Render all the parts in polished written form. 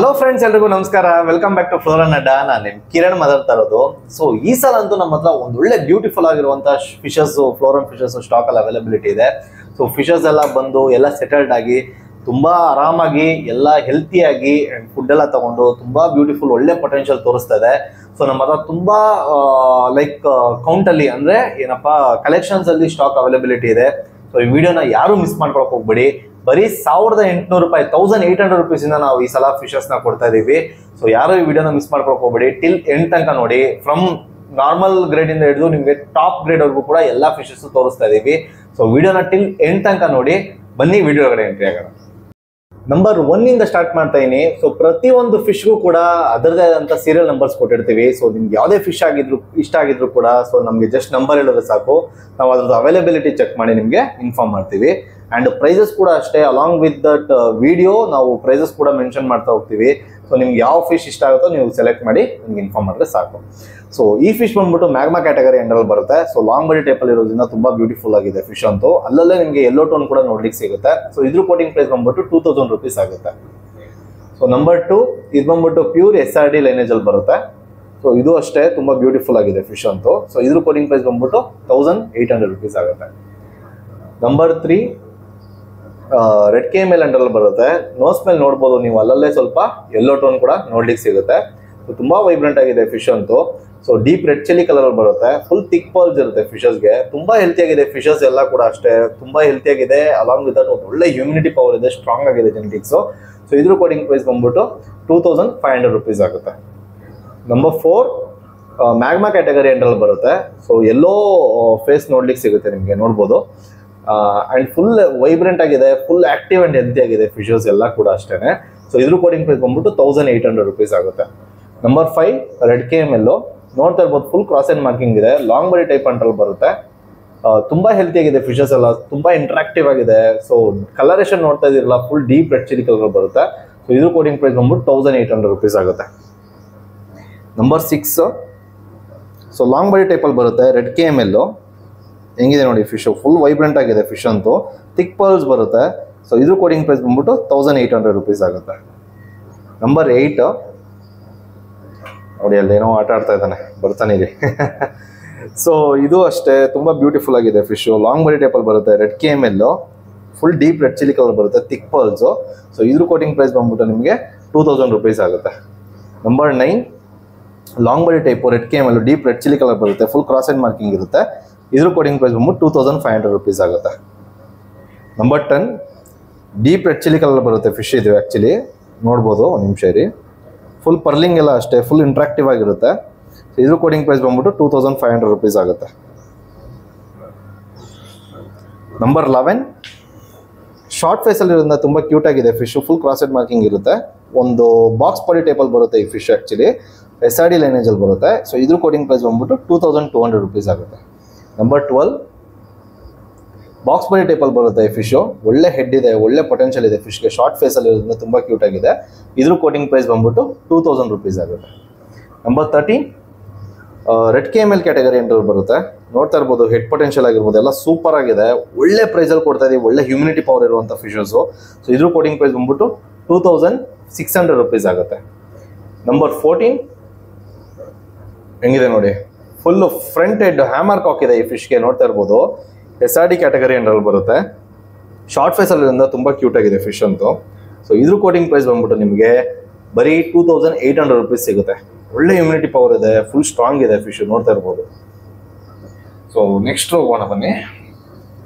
Hello friends, ಎಲ್ರಿಗೂ ನಮಸ್ಕಾರ. Welcome back to ಫ್ಲೋರನ್ ಅಡ್ಡ. ನಾನು ನಿಮ್ ಕಿರಣ್ ಮಾತಾಡ್ತಾ ಇರೋದು. ಸೊ ಈ ಸಲ ಅಂತೂ ನಮ್ಮ ಹತ್ರ ಒಂದು ಒಳ್ಳೆ ಬ್ಯೂಟಿಫುಲ್ ಆಗಿರುವಂತ ಫಿಶಸ್, ಫ್ಲೋರನ್ ಫಿಶಸ್ ಸ್ಟಾಕ್ ಅಲ್ಲಿ ಅವೈಲಬಿಲಿಟಿ ಇದೆ. ಸೊ ಫಿಶಸ್ ಎಲ್ಲ ಬಂದು ಎಲ್ಲ ಸೆಟಲ್ಡ್ ಆಗಿ ತುಂಬಾ ಆರಾಮಾಗಿ ಎಲ್ಲ ಹೆಲ್ತಿಯಾಗಿ ಫುಡ್ ಎಲ್ಲ ತಗೊಂಡು ತುಂಬಾ ಬ್ಯೂಟಿಫುಲ್ ಒಳ್ಳೆ ಪೊಟೆನ್ಶಿಯಲ್ ತೋರಿಸ್ತಾ ಇದೆ. ಸೊ ನಮ್ಮ ಹತ್ರ ತುಂಬಾ ಲೈಕ್ ಕೌಂಟ್ ಅಲ್ಲಿ ಅಂದ್ರೆ ಏನಪ್ಪಾ ಕಲೆಕ್ಷನ್ಸ್ ಅಲ್ಲಿ ಸ್ಟಾಕ್ ಅವೈಲಬಿಲಿಟಿ ಇದೆ. ಸೊ ಈ ವಿಡಿಯೋನ ಯಾರು ಮಿಸ್ ಮಾಡ್ಕೊಳಕ್ ಹೋಗ್ಬೇಡಿ. ಬರೀ 1800 ರೂಪಾಯಿ, 1800 ರುಪೀಸ್ ಇಂದ ನಾವು ಈ ಸಲ ಫಿಶಸ್ ನ ಕೊಡ್ತಾ ಇದೀವಿ. ಸೊ ಯಾರು ಈ ವಿಡಿಯೋನ ಮಿಸ್ ಮಾಡ್ಕೊಳಕ್ ಹೋಗ್ಬೇಡಿ. ಟಿಲ್ ಎಂಡ್ ತನಕ ನೋಡಿ. ಫ್ರಮ್ ನಾರ್ಮಲ್ ಗ್ರೇಡ್ ಇಂದ ಹಿಡಿದು ನಿಮ್ಗೆ ಟಾಪ್ ಗ್ರೇಡ್ ವರ್ಗೂ ಕೂಡ ಎಲ್ಲಾ ಫಿಶಸ್ ತೋರಿಸ್ತಾ ಇದೀವಿ. ಸೊ ವಿಡಿಯೋನ ಟಿಲ್ ಎಂಡ್ ತನಕ ನೋಡಿ. ಬನ್ನಿ ವಿಡಿಯೋ ಒಳಗಡೆ ಎಂಟ್ರಿ ಆಗೋಣ. ನಂಬರ್ 1 ಇಂದ ಸ್ಟಾರ್ಟ್ ಮಾಡ್ತಾ ಇದೀನಿ. ಸೊ ಪ್ರತಿಯೊಂದು ಫಿಶ್ಗೂ ಕೂಡ ಅದರದೇ ಆದಂತ ಸೀರಿಯಲ್ ನಂಬರ್ಸ್ ಕೊಟ್ಟಿರ್ತೀವಿ. ಸೊ ನಿಮ್ಗೆ ಯಾವುದೇ ಫಿಶ್ ಆಗಿದ್ರು ಇಷ್ಟ ಆಗಿದ್ರು ಕೂಡ ಸೊ ನಮ್ಗೆ ಜಸ್ಟ್ ನಂಬರ್ ಹೇಳಿದ್ರೆ ಸಾಕು, ನಾವು ಅದ್ರದ್ದು ಅವೈಲಬಿಲಿಟಿ ಚೆಕ್ ಮಾಡಿ ನಿಮ್ಗೆ ಇನ್ಫಾರ್ಮ್ ಮಾಡ್ತೀವಿ. ಅಂಡ್ ಪ್ರೈಸಸ್ ಕೂಡ ಅಷ್ಟೇ, ಅಲಾಂಗ್ ವಿತ್ ದಟ್ ವಿಡಿಯೋ ನಾವು ಪ್ರೈಸಸ್ ಕೂಡ ಮೆನ್ಷನ್ ಮಾಡ್ತಾ ಹೋಗ್ತೀವಿ. ಸೊ ನಿಮ್ಗೆ ಯಾವ ಫಿಶ್ ಇಷ್ಟ ಆಗುತ್ತೋ ನೀವು ಸೆಲೆಕ್ಟ್ ಮಾಡಿ ನಿಮ್ಗೆ ಇನ್ಫಾರ್ಮ್ ಮಾಡಿದ್ರೆ ಸಾಕು. ಸೊ ಈ ಫಿಶ್ ಬಂದ್ಬಿಟ್ಟು ಮ್ಯಾಗ್ಮಾ ಕ್ಯಾಟಗರಿ ಅಂಡರಲ್ಲಿ ಬರುತ್ತೆ. ಸೊ ಲಾಂಗ್ ಬಾಡಿ ಟೈಪ್ ಅಲ್ಲಿ ಇರೋದ್ರಿಂದ ತುಂಬಾ ಬ್ಯೂಟಿಫುಲ್ ಆಗಿದೆ ಫಿಶ್ ಅಂತೂ. ಅಲ್ಲಲ್ಲೇ ನಿಮಗೆ ಯೆಲ್ಲೋ ಟೋನ್ ಕೂಡ ನೋಡ್ಲಿಕ್ಕೆ ಸಿಗುತ್ತೆ. ಸೊ ಇದ್ರ ಕೋಟಿಂಗ್ ಪ್ರೈಸ್ ಬಂದ್ಬಿಟ್ಟು 2000 ರುಪೀಸ್ ಆಗುತ್ತೆ. ಸೊ ನಂಬರ್ 2 ಇದು ಬಂದ್ಬಿಟ್ಟು ಪ್ಯೂರ್ SRD ಲೈನೇಜ್ ಅಲ್ಲಿ ಬರುತ್ತೆ. ಸೊ ಇದು ಅಷ್ಟೇ ತುಂಬಾ ಬ್ಯೂಟಿಫುಲ್ ಆಗಿದೆ ಫಿಶ್ ಅಂತೂ. ಸೊ ಇದ್ರ ಕೋಟಿಂಗ್ ಪ್ರೈಸ್ ಬಂದ್ಬಿಟ್ಟು 1800 ರುಪೀಸ್ ಆಗುತ್ತೆ. ನಂಬರ್ 3 ರೆಡ್ KML ಅಂಡರಲ್ಲಿ ಬರುತ್ತೆ. ನೋಸ್ ಮೇಲೆ ನೋಡ್ಬೋದು ನೀವು, ಅಲ್ಲಲ್ಲೇ ಸ್ವಲ್ಪ ಯೆಲ್ಲೋ ಟೋನ್ ಕೂಡ ನೋಡ್ಲಿಕ್ಕೆ ಸಿಗುತ್ತೆ. ಸೊ ತುಂಬಾ ವೈಬ್ರೆಂಟ್ ಆಗಿದೆ ಫಿಶ್ ಅಂತೂ. So deep red chilli colour ಬರುತ್ತೆ. ಫುಲ್ ಥಿಕ್ ಪರ್ಲ್ಸ್ ಇರುತ್ತೆ ಫಿಶಸ್ಗೆ. ತುಂಬಾ ಹೆಲ್ತಿ ಆಗಿದೆ ಫಿಶಸ್ ಎಲ್ಲ ಕೂಡ ಅಷ್ಟೇ, ತುಂಬಾ ಹೆಲ್ತಿ ಆಗಿದೆ. ಅಲಾಂಗ್ ವಿತ್ ದಟ್ ಒಂದು ಒಳ್ಳೆ ಹ್ಯೂಮಿನಿಟಿ ಪವರ್ ಇದೆ, ಸ್ಟ್ರಾಂಗ್ ಆಗಿದೆ ಜೆನೆಟಿಕ್ಸ್. ಸೊ ಇದ್ರ ಕೋಟಿಂಗ್ ಪ್ರೈಸ್ ಬಂದ್ಬಿಟ್ಟು 2500 ರುಪೀಸ್ ಆಗುತ್ತೆ. ನಂಬರ್ 4 ಮ್ಯಾಗ್ಮಾ ಕ್ಯಾಟಗರಿ ಅಂಡರಲ್ಲಿ ಬರುತ್ತೆ. ಸೊ ಎಲ್ಲೋ ಫೇಸ್ ನೋಡ್ಲಿಕ್ಕೆ ಸಿಗುತ್ತೆ ನಿಮಗೆ, ನೋಡ್ಬೋದು. ಅಂಡ್ ಫುಲ್ ವೈಬ್ರೆಂಟ್ ಆಗಿದೆ, ಫುಲ್ ಆಕ್ಟಿವ್ ಅಂಡ್ ಹೆಲ್ತಿ ಆಗಿದೆ ಫಿಶಸ್ ಎಲ್ಲ ಕೂಡ ಅಷ್ಟೇನೆ. ಸೊ ಇದ್ರ ಕೋಟಿಂಗ್ ಪ್ರೈಸ್ ಬಂದ್ಬಿಟ್ಟು 1800 ರುಪೀಸ್ ಆಗುತ್ತೆ. ನಂಬರ್ 5 ರೆಡ್ KML ನೋಡ್ತಾ ಇರ್ಬೋದು. ಫುಲ್ ಕ್ರಾಸ್ ಅಂಡ್ ಮಾರ್ಕಿಂಗ್ ಇದೆ, ಲಾಂಗ್ ಬಾಡಿ ಟೈಪ್ ಅಂಡರಲ್ಲಿ ಬರುತ್ತೆ. ತುಂಬಾ ಹೆಲ್ತಿ ಆಗಿದೆ ಫಿಶಸ್ ಎಲ್ಲ, ತುಂಬಾ ಇಂಟ್ರಾಕ್ಟಿವ್ ಆಗಿದೆ. ಸೊ ಕಲರೇಷನ್ ನೋಡ್ತಾ ಇದಿರಲ್ಲ, full deep red chilli colour ಬರುತ್ತೆ. ಸೊ ಇದ್ರ ಕೋಟಿಂಗ್ ಪ್ರೈಸ್ ಬಂದ್ಬಿಟ್ಟು 1800 ರುಪೀಸ್ ಆಗುತ್ತೆ. Number 6 so long body type ಅಲ್ಲಿ ಬರುತ್ತೆ. ರೆಡ್ KML ಹೆಂಗಿದೆ ನೋಡಿ ಫಿಶ್, ಫುಲ್ ವೈಬ್ರೆಂಟ್ ಆಗಿದೆ ಫಿಶ್ ಅಂತೂ. ಥಿಕ್ ಪರ್ಲ್ಸ್ ಬರುತ್ತೆ. ಸೊ ಇದ್ರ ಕೋಟಿಂಗ್ ಪ್ರೈಸ್ ಬಂದ್ಬಿಟ್ಟು 1800 ರುಪೀಸ್ ಆಗುತ್ತೆ. ನಂಬರ್ 8 ನೋಡಿ, ಅಲ್ಲೇನೋ ಆಟ ಆಡ್ತಾ ಇದ್ದಾನೆ, ಬರ್ತಾನೆ ಇದೆ. ಸೊ ಇದು ಅಷ್ಟೇ ತುಂಬಾ ಬ್ಯೂಟಿಫುಲ್ ಆಗಿದೆ ಫಿಶ್. ಲಾಂಗ್ ಬಾಡಿ ಟೈಪ್ ಅಲ್ಲಿ ಬರುತ್ತೆ. Red KML full deep red chilli colour ಬರುತ್ತೆ, ಥಿಕ್ ಪರ್ಲ್ಸ್. ಸೊ ಇದ್ರ ಕೋಟಿಂಗ್ ಪ್ರೈಸ್ ಬಂದ್ಬಿಟ್ಟು ನಿಮಗೆ 2000 ರುಪೀಸ್ ಆಗುತ್ತೆ. Number 9 long body type red KML deep red chilli colour ಬರುತ್ತೆ. ಫುಲ್ ಕ್ರಾಸ್ ಅಂಡ್ ಮಾರ್ಕಿಂಗ್ ಇರುತ್ತೆ. ಇದ್ರ ಕೋಟಿಂಗ್ ಪ್ರೈಸ್ ಬಂದ್ಬಿಟ್ಟು 2500 ರುಪೀಸ್ ಆಗುತ್ತೆ. Number 10 deep red chilli colour ಬರುತ್ತೆ ಫಿಶ್. ಇದು ಆ್ಯಕ್ಚುಲಿ ನೋಡ್ಬೋದು, ಒಂದು ನಿಮಿಷ ಇರಿ. ಫುಲ್ ಪರ್ಲಿಂಗ್ ಎಲ್ಲ ಅಷ್ಟೇ, ಫುಲ್ ಇಂಟ್ರಾಕ್ಟಿವ್ ಆಗಿರುತ್ತೆ. ಇದ್ರ ಕೋಟಿಂಗ್ ಪ್ರೈಸ್ ಬಂದ್ಬಿಟ್ಟು 2500 ರುಪೀಸ್ ಆಗುತ್ತೆ. ನಂಬರ್ 11 ಶಾರ್ಟ್ ಫೇಸಲ್ಲಿ ಇರೋದ್ರಿಂದ ತುಂಬ ಕ್ಯೂಟ್ ಆಗಿದೆ fish. Full cross and marking ಇರುತ್ತೆ. ಒಂದು ಬಾಕ್ಸ್ ಬಾಡಿ ಟೈಪಲ್ಲಿ ಬರುತ್ತೆ ಈ ಫಿಶ್. ಆ್ಯಕ್ಚುಲಿ SRD ಲೈನೇಜಲ್ಲಿ ಬರುತ್ತೆ. ಸೊ ಇದ್ರ ಕೋಟಿಂಗ್ ಪ್ರೈಸ್ ಬಂದ್ಬಿಟ್ಟು 2200 ರುಪೀಸ್ ಆಗುತ್ತೆ. ನಂಬರ್ 12 ಬಾಕ್ಸ್ ಬಾಡಿ ಟೈಪಲ್ಲಿ ಬರುತ್ತೆ ಈ ಫಿಶು. ಒಳ್ಳೆ ಹೆಡ್ ಇದೆ, ಒಳ್ಳೆ ಪೊಟೆನ್ಷಿಯಲ್ ಇದೆ ಫಿಶ್ಗೆ. ಶಾರ್ಟ್ ಫೇಸಲ್ಲಿ ಇರೋದ್ರಿಂದ ತುಂಬ ಕ್ಯೂಟ್ ಆಗಿದೆ. ಇದ್ರ ಕೋಟಿಂಗ್ ಪ್ರೈಸ್ ಬಂದ್ಬಿಟ್ಟು 2000 ರುಪೀಸ್ ಆಗುತ್ತೆ. ನಂಬರ್ 13 ರೆಡ್ KML ಕ್ಯಾಟಗರಿ ಅಂತ ಬರುತ್ತೆ. ನೋಡ್ತಾ ಇರ್ಬೋದು, ಹೆಡ್ ಪೊಟೆನ್ಷಿಯಲ್ ಆಗಿರ್ಬೋದು ಎಲ್ಲ ಸೂಪರ್ ಆಗಿದೆ. ಒಳ್ಳೆ ಪ್ರೈಸಲ್ಲಿ ಕೊಡ್ತಾ ಇದೀವಿ, ಒಳ್ಳೆ ಹ್ಯೂಮಿನಿಟಿ ಪವರ್ ಇರುವಂಥ ಫಿಶಸ್ಸು. ಸೊ ಇದ್ರ ಕೋಟಿಂಗ್ ಪ್ರೈಸ್ ಬಂದ್ಬಿಟ್ಟು 2600 ರುಪೀಸ್ ಆಗುತ್ತೆ. ನಂಬರ್ 14 ಹೆಂಗಿದೆ ನೋಡಿ, full front head hammer cock ಇದೆ ಈ ಫಿಶ್ಗೆ. ನೋಡ್ತಾ ಇರ್ಬೋದು, SRD ಕ್ಯಾಟಗರಿ ಅಂಡರಲ್ಲಿ ಬರುತ್ತೆ. ಶಾರ್ಟ್ ಫೇಸಲ್ಲಿಂದ ತುಂಬ ಕ್ಯೂಟ್ ಆಗಿದೆ ಫಿಶ್ ಅಂತೂ. ಸೊ ಇದ್ರ ಕೋಟಿಂಗ್ ಪ್ರೈಸ್ ಬಂದ್ಬಿಟ್ಟು ನಿಮಗೆ ಬರೀ 2800 ರುಪೀಸ್ ಸಿಗುತ್ತೆ. ಒಳ್ಳೆ ಹ್ಯೂಮಿನಿಟಿ ಪವರ್ ಇದೆ, ಫುಲ್ ಸ್ಟ್ರಾಂಗ್ ಇದೆ ಫಿಶ್, ನೋಡ್ತಾ ಇರ್ಬೋದು. ಸೊ ನೆಕ್ಸ್ಟ್ ಹೋಗೋಣ ಬನ್ನಿ.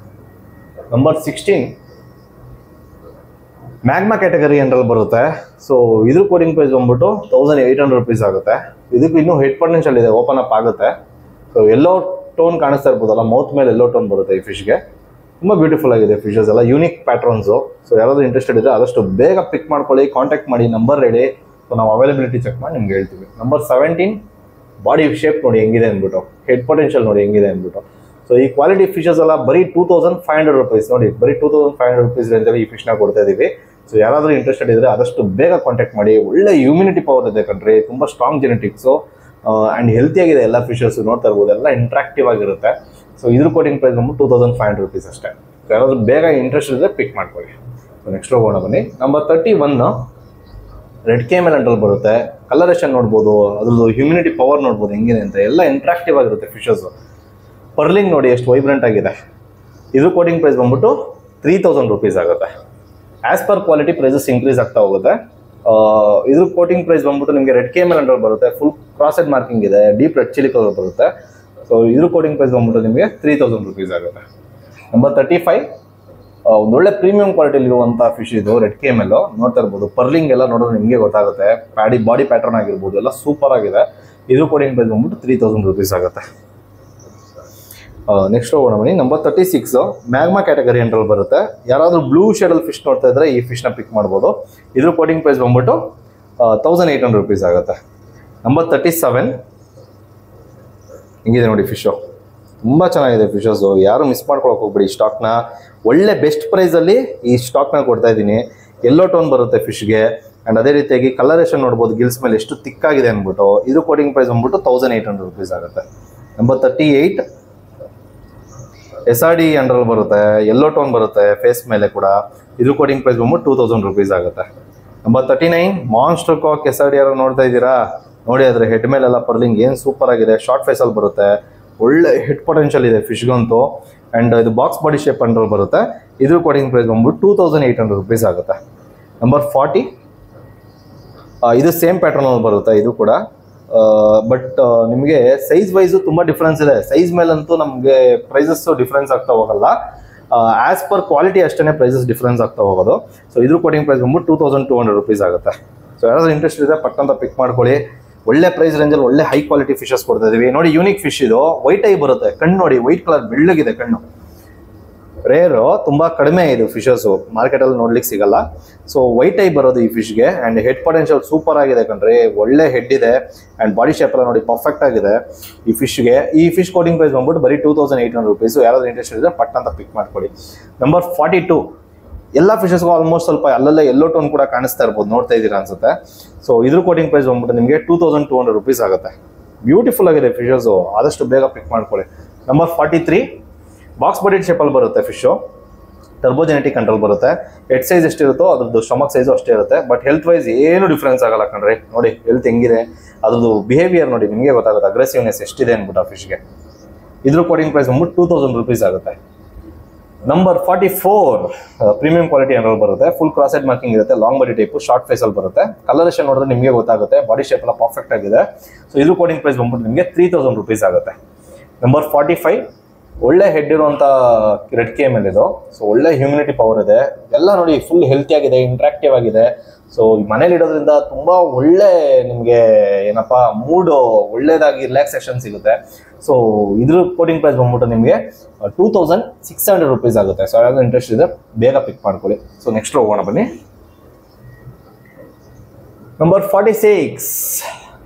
ನಂಬರ್ 16 ಮ್ಯಾಗ್ಮಾ ಕ್ಯಾಟಗರಿ ಅಂಡರಲ್ಲಿ ಬರುತ್ತೆ. ಸೊ ಇದ್ರ ಕೋಟಿಂಗ್ ಪ್ರೈಸ್ ಬಂದ್ಬಿಟ್ಟು 1800 ರುಪೀಸ್ ಆಗುತ್ತೆ. ಇದಕ್ಕೆ ಇನ್ನೂ ಹೆಡ್ ಪೊಟೆನ್ಷಿಯಲ್ ಇದೆ, ಓಪನ್ ಅಪ್ ಆಗುತ್ತೆ. ಸೊ ಎಲ್ಲೋ ಟೋನ್ ಕಾಣಿಸ್ತಾ ಇರ್ಬೋದಲ್ಲ, ಮೌತ್ ಮೇಲೆ ಎಲ್ಲೋ ಟೋನ್ ಬರುತ್ತೆ ಈ ಫಿಶ್ಗೆ. ತುಂಬ ಬ್ಯೂಟಿಫುಲ್ ಆಗಿದೆ ಫಿಶಸ್ ಎಲ್ಲ, ಯೂನಿಕ್ ಪ್ಯಾಟ್ರನ್ಸು. ಸೊ ಯಾರಾದರೂ ಇಂಟ್ರೆಸ್ಟೆಡ್ ಇದ್ದರೆ ಆದಷ್ಟು ಬೇಗ ಪಿಕ್ ಮಾಡ್ಕೊಳ್ಳಿ, ಕಾಂಟ್ಯಾಕ್ಟ್ ಮಾಡಿ, ನಂಬರ್ ಹೇಳಿ. ಸೊ ನಾವು ಅವೈಲಬಿಲಿಟಿ ಚೆಕ್ ಮಾಡಿ ನಿಮ್ಗೆ ಹೇಳ್ತೀವಿ. ನಂಬರ್ 17 ಬಾಡಿ ಶೇಪ್ ನೋಡಿ ಹೆಂಗಿದೆ ಅಂದ್ಬಿಟ್ಟು, ಹೆಡ್ ಪೊಟೆನ್ಷಿಯಲ್ ನೋಡಿ ಹೆಂಗಿದೆ ಅಂದ್ಬಿಟ್ಟು. ಸೊ ಈ ಕ್ವಾಲಿಟಿ ಫಿಶಸ್ ಎಲ್ಲ ಬರೀ 2500 ರುಪೀಸ್ ನೋಡಿ, ಬರೀ 2500 ರುಪೀಸ್ ರೇಂಜಲ್ಲಿ ಈ ಫಿಶ್ನ ಕೊಡ್ತಾ ಇದ್ದೀವಿ. ಸೊ ಯಾರಾದರೂ ಇಂಟ್ರೆಸ್ಟೆಡ್ ಇದ್ದರೆ ಆದಷ್ಟು ಬೇಗ ಕಾಂಟ್ಯಾಕ್ಟ್ ಮಾಡಿ. ಒಳ್ಳೆ ಹ್ಯೂಮಿನಿಟಿ ಪವರ್ ಇದೆ ಕಣ್ರಿ, ತುಂಬ ಸ್ಟ್ರಾಂಗ್ ಜೆನೆಟಿಕ್ಸು ಆ್ಯಂಡ್ ಹೆಲ್ತಿ ಆಗಿದೆ ಎಲ್ಲ ಫಿಶಸ್. ನೋಡ್ತಾ ಇರ್ಬೋದು, ಎಲ್ಲ ಇಂಟ್ರಾಕ್ಟಿವ್ ಆಗಿರುತ್ತೆ. ಸೊ ಇದ್ರ ಕೋಟಿಂಗ್ ಪ್ರೈಸ್ ಬಂದ್ಬಿಟ್ಟು 2500 ರುಪೀಸ್ ಅಷ್ಟೇ. ಸೊ ಯಾರಾದರೂ ಬೇಗ ಇಂಟ್ರೆಸ್ಟ್ ಇದ್ದರೆ ಪಿಕ್ ಮಾಡ್ಕೊಳ್ಳಿ. ಸೊ ನೆಕ್ಸ್ಟ್ ಹೋಗೋಣ ಬನ್ನಿ. ನಂಬರ್ 31 ರೆಡ್ ಕೇಮೆಲ್ ಅಂಡ್ರಲ್ಲಿ ಬರುತ್ತೆ. ಕಲರೇಷನ್ ನೋಡ್ಬೋದು, ಅದ್ರದ್ದು ಹ್ಯೂಮಿನಿಟಿ ಪವರ್ ನೋಡ್ಬೋದು ಹೆಂಗಿದೆ ಅಂತ, ಎಲ್ಲ ಇಂಟ್ರಾಕ್ಟಿವ್ ಆಗಿರುತ್ತೆ ಫಿಶಸ್. ಪರ್ಲಿಂಗ್ ನೋಡಿ ಎಷ್ಟು ವೈಬ್ರೆಂಟ್ ಆಗಿದೆ. ಇದು ಕೋಟಿಂಗ್ ಪ್ರೈಸ್ ಬಂದ್ಬಿಟ್ಟು 3000 ರೂಪೀಸ್ ಆಗುತ್ತೆ. As per quality prices increase ಆಗ್ತಾ ಹೋಗುತ್ತೆ. ಇದ್ರ ಕೋಟಿಂಗ್ ಪ್ರೈಸ್ ಬಂದ್ಬಿಟ್ಟು ನಿಮಗೆ ರೆಡ್ ಕೇಮೆಲ್ ಅಂಡ್ರಲ್ಲಿ ಬರುತ್ತೆ, ಫುಲ್ ಕ್ರಾಸೆಡ್ ಮಾರ್ಕಿಂಗ್ ಇದೆ, ಡೀಪ್ ರೆಡ್ ಚಿಲ್ಲಿ ಕಲರ್ ಬರುತ್ತೆ. ಸೊ ಇದ್ರ ಕೋಟಿಂಗ್ ಪ್ರೈಸ್ ಬಂದ್ಬಿಟ್ಟು ನಿಮಗೆ 3000 ರೂಪೀಸ್ ಆಗುತ್ತೆ. ನಂಬರ್ 35 ಒಂದೊಳ್ಳೆ ಪ್ರೀಮಿಯಂ ಕ್ವಾಲಿಟಿಲಿರುವಂಥ ಫಿಶ್ ಇದು, ರೆಡ್ ಕೇಮೆಲ್. ನೋಡ್ತಾ ಇರ್ಬೋದು, ಪರ್ಲಿಂಗ್ ಎಲ್ಲ ನೋಡಿದ್ರೆ ನಿಮಗೆ ಗೊತ್ತಾಗುತ್ತೆ. ಬಾಡಿ ಪ್ಯಾಟರ್ನ್ ಆಗಿರ್ಬೋದು ಎಲ್ಲ ಸೂಪರ್ ಆಗಿದೆ. ಇದ್ರ ಕೋಟಿಂಗ್ ಪ್ರೈಸ್ ಬಂದ್ಬಿಟ್ಟು 3000 ರೂಪೀಸ್ ಆಗುತ್ತೆ. ನೆಕ್ಸ್ಟ್ ಹೋಗೋಣ ಬನ್ನಿ. ನಂಬರ್ 36 ಮ್ಯಾಗ್ಮಾ ಕ್ಯಾಟಗರಿ ಅಂಡ್ರಲ್ಲಿ ಬರುತ್ತೆ. ಯಾರಾದರೂ ಬ್ಲೂ ಶೇಡಲ್ಲಿ ಫಿಶ್ ನೋಡ್ತಾ ಇದ್ರೆ ಈ ಫಿಶ್ನ ಪಿಕ್ ಮಾಡ್ಬೋದು. ಇದ್ರ ಕೋಟಿಂಗ್ ಪ್ರೈಸ್ ಬಂದ್ಬಿಟ್ಟು 1800 ರೂಪೀಸ್ ಆಗುತ್ತೆ. ನಂಬರ್ 37 ಹಿಂಗಿದೆ ನೋಡಿ ಫಿಶು, ತುಂಬ ಚೆನ್ನಾಗಿದೆ ಫಿಶಸ್ಸು. ಯಾರು ಮಿಸ್ ಮಾಡ್ಕೊಳಕ್ಕೆ ಹೋಗ್ಬೇಡಿ. ಸ್ಟಾಕ್ನ ಒಳ್ಳೆ ಬೆಸ್ಟ್ ಪ್ರೈಸಲ್ಲಿ ಈ ಸ್ಟಾಕ್ನ ಕೊಡ್ತಾ ಇದ್ದೀನಿ. ಯೆಲ್ಲೋ ಟೋನ್ ಬರುತ್ತೆ ಫಿಶ್ಗೆ. ಆ್ಯಂಡ್ ಅದೇ ರೀತಿಯಾಗಿ ಕಲರೇಷನ್ ನೋಡ್ಬೋದು ಗಿಲ್ಸ್ ಮೇಲೆ ಎಷ್ಟು ತಿಕ್ಕಾಗಿದೆ ಅಂದ್ಬಿಟ್ಟು. ಇದು ಕೋಟಿಂಗ್ ಪ್ರೈಸ್ ಬಂದ್ಬಿಟ್ಟು 1800 ರೂಪೀಸ್ ಆಗುತ್ತೆ. ನಂಬರ್ 38 SRD ಅಂಡ್ರಲ್ಲಿ ಬರುತ್ತೆ, ಯೆಲ್ಲೋ ಟೋನ್ ಬರುತ್ತೆ ಫೇಸ್ ಮೇಲೆ ಕೂಡ. ಇದು ಕೋಟಿಂಗ್ ಪ್ರೈಸ್ ಬಂದ್ಬಿಟ್ಟು 2000 ರೂಪೀಸ್ ಆಗುತ್ತೆ. ನಂಬರ್ 39 ಮಾನ್ಸ್ಟರ್ ಕಾಕ್ SRD ಯಾರು ನೋಡ್ತಾ ಇದ್ದೀರಾ ನೋಡಿ, ಅದ್ರ ಹೆಡ್ ಮೇಲೆಲ್ಲ ಪರ್ಲಿಂಗ್ ಏನು ಸೂಪರ್ ಆಗಿದೆ. ಶಾರ್ಟ್ ಫೇಸಲ್ಲಿ ಬರುತ್ತೆ, ಒಳ್ಳೆ ಹಿಟ್ ಪೊಟೆನ್ಷಿಯಲ್ ಇದೆ ಫಿಶ್ಗಂತೂ. ಆ್ಯಂಡ್ ಇದು ಬಾಕ್ಸ್ ಬಾಡಿ ಶೇಪ್ ಅಂಡ್ರಲ್ಲಿ ಬರುತ್ತೆ. ಇದ್ರ ಕೋಟಿಂಗ್ ಪ್ರೈಸ್ ಬಂದ್ಬಿಟ್ಟು 2800 ರೂಪೀಸ್ ಆಗುತ್ತೆ. ನಂಬರ್ 40 ಇದು ಸೇಮ್ ಪ್ಯಾಟರ್ನಲ್ಲಿ ಬರುತ್ತೆ ಇದು ಕೂಡ. ಬಟ್ ನಿಮಗೆ ಸೈಜ್ ವೈಸು ತುಂಬ ಡಿಫ್ರೆನ್ಸ್ ಇದೆ. ಸೈಜ್ ಮೇಲಂತೂ ನಮಗೆ ಪ್ರೈಸಸ್ಸು ಡಿಫ್ರೆನ್ಸ್ ಆಗ್ತಾ ಹೋಗಲ್ಲ. ಆ್ಯಸ್ ಪರ್ ಕ್ವಾಲಿಟಿ ಅಷ್ಟೇ ಪ್ರೈಸಸ್ ಡಿಫ್ರೆನ್ಸ್ ಆಗ್ತಾ ಹೋಗೋದು. ಸೊ ಇದ್ರ ಕೋಟಿಂಗ್ ಪ್ರೈಸ್ ಬಂದ್ಬಿಟ್ಟು 2200 ರೂಪೀಸ್ ಆಗುತ್ತೆ. ಸೊ ಯಾರಾದ್ರೂ ಇಂಟ್ರೆಸ್ಟ್ ಇದೆ ಪಟ್ಟಂತ ಪಿಕ್ ಮಾಡ್ಕೊಳ್ಳಿ. ಒಳ್ಳೆ ಪ್ರೈಸ್ ರೇಂಜಲ್ಲಿ ಒಳ್ಳೆ ಹೈ ಕ್ವಾಲಿಟಿ ಫಿಶಸ್ ಕೊಡ್ತಾ ಇದೀವಿ. ನೋಡಿ ಯೂನಿಕ್ ಫಿಶ್ ಇದು, ವೈಟ್ ಐ ಬರುತ್ತೆ. ಕಣ್ಣು ನೋಡಿ, ವೈಟ್ ಕಲರ್ ಬೆಳ್ಳಗಿದೆ ಕಣ್ಣು. ರೇರು ತುಂಬ ಕಡಿಮೆ ಇದು ಫಿಶಸ್ಸು, ಮಾರ್ಕೆಟಲ್ಲಿ ನೋಡ್ಲಿಕ್ಕೆ ಸಿಗಲ್ಲ. ಸೊ ವೈಟ್ ಐ ಬರೋದು ಈ ಫಿಶ್ಗೆ. ಆ್ಯಂಡ್ ಹೆಡ್ ಪೊಟೆನ್ಷಿಯಲ್ ಸೂಪರ್ ಆಗಿದೆ ಕಣ್ರಿ, ಒಳ್ಳೆ ಹೆಡ್ ಇದೆ. ಆ್ಯಂಡ್ ಬಾಡಿ ಶೇಪ್ ಎಲ್ಲ ನೋಡಿ ಪರ್ಫೆಕ್ಟ್ ಆಗಿದೆ ಈ ಫಿಶ್ಗೆ. ಈ ಫಿಶ್ ಕೋಟಿಂಗ್ ಪ್ರೈಸ್ ಬಂದ್ಬಿಟ್ಟು ಬರೀ 2800 ರೂಪೀಸು. ಯಾರಾದ್ರೂ ಇಂಟ್ರೆಸ್ಟ್ ಇದೆ ಪಟ್ಟಂತ ಪಿಕ್ ಮಾಡ್ಕೊಳ್ಳಿ. ನಂಬರ್ 42 ಎಲ್ಲ ಫಿಶಸ್ಗೂ ಆಲ್ಮೋಸ್ಟ್ ಸ್ವಲ್ಪ ಅಲ್ಲಲ್ಲೇ ಯೆಲ್ಲೋ ಟೋನ್ ಕೂಡ ಕಾಣಿಸ್ತಾ ಇರ್ಬೋದು, ನೋಡ್ತಾ ಇದ್ದೀರಾ ಅನ್ಸುತ್ತೆ. ಸೊ ಇದ್ರ ಕೋಟಿಂಗ್ ಪ್ರೈಸ್ ಬಂದ್ಬಿಟ್ಟು ನಿಮಗೆ 2200 ರೂಪೀಸ್ ಆಗುತ್ತೆ. ಬ್ಯೂಟಿಫುಲ್ ಆಗಿದೆ ಫಿಶಸ್ಸು, ಆದಷ್ಟು ಬೇಗ ಪಿಕ್ ಮಾಡ್ಕೊಳ್ಳಿ. ನಂಬರ್ 43 ಬಾಕ್ಸ್ ಬಾಡಿ ಶೇಪಲ್ಲಿ ಬರುತ್ತೆ ಫಿಶು. ಟರ್ಬೋಜೆನೆಟಿಕ್ ಕಂಟ್ರೋಲ್ ಬರುತ್ತೆ. ಹೆಡ್ ಸೈಜ್ ಎಷ್ಟಿರುತ್ತೋ ಅದ್ರದ್ದು ಸ್ಟಮಕ್ ಸೈಜು ಅಷ್ಟೇ ಇರುತ್ತೆ. ಬಟ್ ಹೆಲ್ತ್ ವೈಸ್ ಏನು ಡಿಫ್ರೆನ್ಸ್ ಆಗಲ್ಲ ಕಣ್ರಿ. ನೋಡಿ ಹೆಲ್ತ್ ಹೆಂಗಿದೆ, ಅದ್ರದ್ದು ಬಿಹೇವಿಯರ್ ನೋಡಿ ನಿಮಗೆ ಗೊತ್ತಾಗುತ್ತೆ, ಅಗ್ರೆಸಿವ್ನೆಸ್ ಎಷ್ಟಿದೆ ಅಂದ್ಬಿಟ್ಟು ಆ ಫಿಶ್ಗೆ. ಇದ್ರ ಕೋಟಿಂಗ್ ಪ್ರೈಸ್ ಬಂದ್ಬಿಟ್ಟು 2000 ರೂಪೀಸ್ ಆಗುತ್ತೆ. ನಂಬರ್ 44 ಪ್ರೀಮಿಯಂ ಕ್ವಾಲಿಟಿ ಅಂಡ್ರಲ್ಲಿ ಬರುತ್ತೆ. ಫುಲ್ ಕ್ರಾಸೆಡ್ ಮಾರ್ಕಿಂಗ್ ಇರುತ್ತೆ, ಲಾಂಗ್ ಬಾಡಿ ಟೈಪು, ಶಾರ್ಟ್ ಫೇಸಲ್ಲಿ ಬರುತ್ತೆ. ಕಲರೇಷನ್ ನೋಡಿದ್ರೆ ನಿಮಗೆ ಗೊತ್ತಾಗುತ್ತೆ, ಬಾಡಿ ಶೇಪ್ ಎಲ್ಲ ಪರ್ಫೆಕ್ಟ್ ಆಗಿದೆ. ಸೊ ಇದ್ರ ಕೋಟಿಂಗ್ ಪ್ರೈಸ್ ಬಂದ್ಬಿಟ್ಟು ನಿಮಗೆ 3000 ರೂಪೀಸ್ ಆಗುತ್ತೆ. ನಂಬರ್ 45 ಒಳ್ಳೆ ಹೆಡ್ ಇರುವಂಥ ರೆಡ್ ಕೇಮೆಲ್ ಇದು. ಸೊ ಒಳ್ಳೆ ಹ್ಯೂಮಿನಿಟಿ ಪವರ್ ಇದೆ, ಎಲ್ಲ ನೋಡಿ ಫುಲ್ ಹೆಲ್ತಿ ಆಗಿದೆ, ಇಂಟ್ರಾಕ್ಟಿವ್ ಆಗಿದೆ. ಸೊ ಮನೇಲಿ ಇಡೋದ್ರಿಂದ ತುಂಬ ಒಳ್ಳೆ ನಿಮಗೆ ಏನಪ್ಪ ಮೂಡು ಒಳ್ಳೇದಾಗಿ ರಿಲ್ಯಾಕ್ಸೇಷನ್ ಸಿಗುತ್ತೆ. ಸೊ ಇದ್ರ ಕೋಟಿಂಗ್ ಪ್ರೈಸ್ ಬಂದ್ಬಿಟ್ಟು ನಿಮಗೆ 2600 ರೂಪೀಸ್ ಆಗುತ್ತೆ. ಸೊ ಯಾರಾದ್ರೂ ಇಂಟ್ರೆಸ್ಟ್ ಇದೆ ಬೇಗ ಪಿಕ್ ಮಾಡ್ಕೊಳ್ಳಿ. ಸೊ ನೆಕ್ಸ್ಟ್ ಹೋಗೋಣ ಬನ್ನಿ. ನಂಬರ್ 46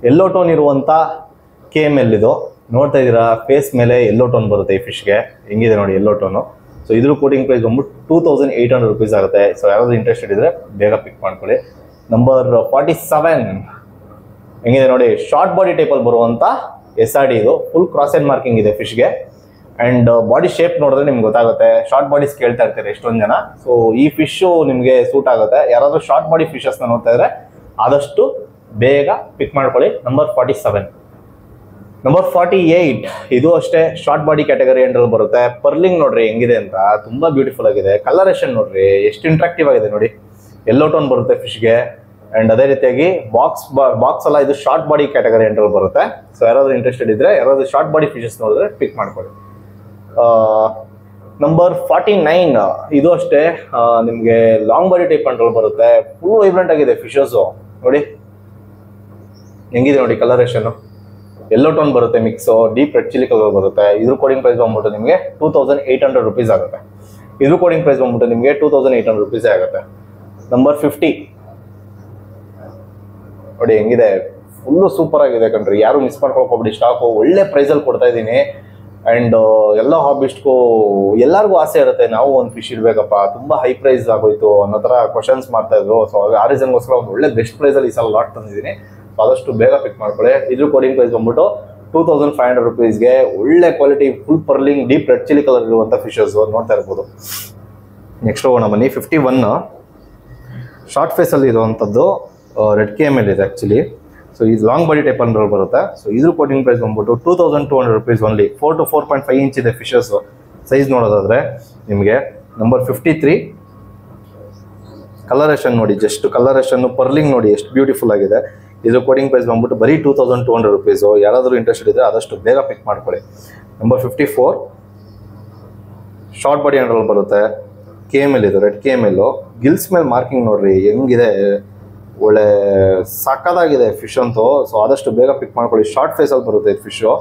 ಯೆಲ್ಲೋ ಟೋನ್ ಇರುವಂಥ ಕೇಮೆಲ್ ಇದು. ನೋಡ್ತಾ ಇದ್ದೀರಾ ಫೇಸ್ ಮೇಲೆ ಯೆಲ್ಲೋ ಟೋನ್ ಬರುತ್ತೆ ಈ ಫಿಶ್ಗೆ, ಹೆಂಗಿದೆ ನೋಡಿ ಯೆಲ್ಲೋ ಟೋನು. ಸೊ ಇದ್ರ ಕೋಟಿಂಗ್ ಪ್ರೈಸ್ ಬಂದ್ಬಿಟ್ಟು 2800 ರೂಪೀಸ್ ಆಗುತ್ತೆ. ಸೊ ಯಾರಾದ್ರೂ ಇಂಟ್ರೆಸ್ಟೆಡ್ ಇದ್ರೆ ಬೇಗ ಪಿಕ್ ಮಾಡ್ಕೊಳ್ಳಿ. ನಂಬರ್ 47 ಹೆಂಗಿದೆ ನೋಡಿ, ಶಾರ್ಟ್ ಬಾಡಿ ಟೈಪಲ್ಲಿ ಬರುವಂಥ SRD ಇದು. ಫುಲ್ ಕ್ರಾಸೆಡ್ ಮಾರ್ಕಿಂಗ್ ಇದೆ ಫಿಶ್ಗೆ. ಆ್ಯಂಡ್ ಬಾಡಿ ಶೇಪ್ ನೋಡಿದ್ರೆ ನಿಮ್ಗೆ ಗೊತ್ತಾಗುತ್ತೆ. ಶಾರ್ಟ್ ಬಾಡೀಸ್ ಕೇಳ್ತಾ ಇರ್ತಾರೆ ಎಷ್ಟೊಂದು ಜನ. ಸೊ ಈ ಫಿಶು ನಿಮಗೆ ಸೂಟ್ ಆಗುತ್ತೆ. ಯಾರಾದರೂ ಶಾರ್ಟ್ ಬಾಡಿ ಫಿಶಸ್ನ ನೋಡ್ತಾ ಇದ್ರೆ ಆದಷ್ಟು ಬೇಗ ಪಿಕ್ ಮಾಡ್ಕೊಳ್ಳಿ. ನಂಬರ್ 47. ನಂಬರ್ 48 ಇದು ಅಷ್ಟೇ ಶಾರ್ಟ್ ಬಾಡಿ ಕ್ಯಾಟಗರಿ ಅಂಡಲ್ಲಿ ಬರುತ್ತೆ. ಪರ್ಲಿಂಗ್ ನೋಡ್ರಿ ಹೆಂಗಿದೆ ಅಂತ, ತುಂಬಾ ಬ್ಯೂಟಿಫುಲ್ ಆಗಿದೆ. ಕಲರೇಷನ್ ನೋಡ್ರಿ ಎಷ್ಟು ಇಂಟ್ರಾಕ್ಟಿವ್ ಆಗಿದೆ ನೋಡಿ, ಯೆಲ್ಲೋ ಟೋನ್ ಬರುತ್ತೆ ಫಿಶ್ಗೆ. ಅಂಡ್ ಅದೇ ರೀತಿಯಾಗಿ ಬಾಕ್ಸ್ ಅಲ್ಲ, ಇದು ಶಾರ್ಟ್ ಬಾಡಿ ಕ್ಯಾಟಗರಿ ಅಂಡಲ್ಲಿ ಬರುತ್ತೆ. ಸೊ ಯಾರಾದ್ರೂ ಇಂಟ್ರೆಸ್ಟೆಡ್ ಇದ್ರೆ, ಯಾರಾದ್ರೂ ಶಾರ್ಟ್ ಬಾಡಿ ಫಿಶಸ್ ನೋಡಿದ್ರೆ ಪಿಕ್ ಮಾಡ್ಕೊಳ್ಳಿ. ನಂಬರ್ 49 ಇದು ಅಷ್ಟೇ ನಿಮಗೆ ಲಾಂಗ್ ಬಾಡಿ ಟೈಪ್ ಅಂಡಲ್ಲಿ ಬರುತ್ತೆ. ಫುಲ್ ವೈಬ್ರೆಂಟ್ ಆಗಿದೆ ಫಿಶಸ್ ನೋಡಿ, ಹೆಂಗಿದೆ ನೋಡಿ ಕಲರೇಷನ್. ಯೆಲ್ಲೋ ಟೋನ್ ಬರುತ್ತೆ mix, deep red chilli colour ಬರುತ್ತೆ. ಇದ್ರ ಕೋಡಿಂಗ್ ಪ್ರೈಸ್ ಬಂದ್ಬಿಟ್ಟು ನಿಮಗೆ 2800 ರೂಪೀಸ್ ಆಗುತ್ತೆ. ಇದ್ರ ಕೋಡಿಂಗ್ ಪ್ರೈಸ್ ಬಂದ್ಬಿಟ್ಟು ನಿಮಗೆ 2800 ರೂಪೀಸೇ ಆಗುತ್ತೆ. ನಂಬರ್ 50 ನೋಡಿ ಹೆಂಗಿದೆ, ಫುಲ್ಲು ಸೂಪರ್ ಆಗಿದೆ ಕಣ್ರಿ. ಯಾರು ಮಿಸ್ ಮಾಡ್ಕೊಳಕ್ ಹೋಗ್ಬಿಡಿ, ಸ್ಟಾಕು ಒಳ್ಳೆ ಪ್ರೈಸಲ್ಲಿ ಕೊಡ್ತಾ ಇದ್ದೀನಿ. ಆ್ಯಂಡ್ ಎಲ್ಲ ಹಾಬಿಸ್ಟ್ಗೂ ಎಲ್ಲರಿಗೂ ಆಸೆ ಇರುತ್ತೆ, ನಾವು ಒಂದು ಫಿಶ್ ಇಡಬೇಕಪ್ಪ, ತುಂಬ ಹೈ ಪ್ರೈಸ್ ಆಗೋಯ್ತು ಅನ್ನೋ ಥರ ಕ್ವಶನ್ಸ್ ಮಾಡ್ತಾ ಇದ್ರು. ಸೊ ಆ ರೀಸನ್ಗೋಸ್ಕರ ಒಂದು ಒಳ್ಳೆ ಬೆಸ್ಟ್ ಪ್ರೈಸಲ್ಲಿ ಈ ಸಲ ಲಾಟ್ ತಂದಿದ್ದೀನಿ. ಆದಷ್ಟು ಬೇಗ ಪಿಕ್ ಮಾಡ್ಕೊಳ್ಳಿ. ಇದ್ರ ಕೋಡಿಂಗ್ ಪ್ರೈಸ್ ಬಂದ್ಬಿಟ್ಟು 2500 ರೂಪೀಸ್ಗೆ ಒಳ್ಳೆ quality full pearling deep red chilli colour ಇರುವಂಥ ಫಿಶಸ್ ನೋಡ್ತಾ ಇರ್ಬೋದು. ನೆಕ್ಸ್ಟ್ ಹೋಗೋಣ ಬನ್ನಿ. 51 ಶಾರ್ಟ್ ಫೇಸಲ್ಲಿ ಇರುವಂಥದ್ದು ರೆಡ್ KML ಇದೆ ಆ್ಯಕ್ಚುಲಿ. ಸೊ ಇದು ಲಾಂಗ್ ಬಾಡಿ ಟೈಪ್ ಅಂಡ್ರಲ್ಲಿ ಬರುತ್ತೆ. ಸೊ ಇದ್ರ ಕೋಟಿಂಗ್ ಪ್ರೈಸ್ ಬಂದ್ಬಿಟ್ಟು 2200 rupees ಓನ್ಲಿ. 4 to 4.5 inch ಇದೆ ಫಿಶಸ್ ಸೈಜ್ ನೋಡೋದಾದ್ರೆ ನಿಮಗೆ. ನಂಬರ್ 53 ಕಲರೇಷನ್ ನೋಡಿ, ಜಸ್ಟ್ ಕಲರೇಷನ್ ಪರ್ಲಿಂಗ್ ನೋಡಿ ಎಷ್ಟು ಬ್ಯೂಟಿಫುಲ್ ಆಗಿದೆ. ಇದು ಕೋಟಿಂಗ್ ಪ್ರೈಸ್ ಬಂದ್ಬಿಟ್ಟು ಬರೀ 2200 rupees. ಯಾರಾದರೂ ಇಂಟ್ರೆಸ್ಟೆಡ್ ಇದ್ರೆ ಆದಷ್ಟು ಬೇಗ ಪಿಕ್ ಮಾಡ್ಕೊಳ್ಳಿ. ನಂಬರ್ 54 ಶಾರ್ಟ್ ಬಾಡಿ ಅಂಡ್ರಲ್ಲಿ ಬರುತ್ತೆ. KML ಇದು ರೆಡ್ KML. ಗಿಲ್ಸ್ ಮೇಲೆ ಮಾರ್ಕಿಂಗ್ ನೋಡ್ರಿ ಹೆಂಗಿದೆ, ಒಳ್ಳೆ ಸಕ್ಕದಾಗಿದೆ ಫಿಶ್ ಅಂತೂ. ಸೊ ಆದಷ್ಟು ಬೇಗ ಪಿಕ್ ಮಾಡ್ಕೊಳ್ಳಿ. ಶಾರ್ಟ್ ಫೇಸಲ್ಲಿ ಬರುತ್ತೆ ಇದು fish.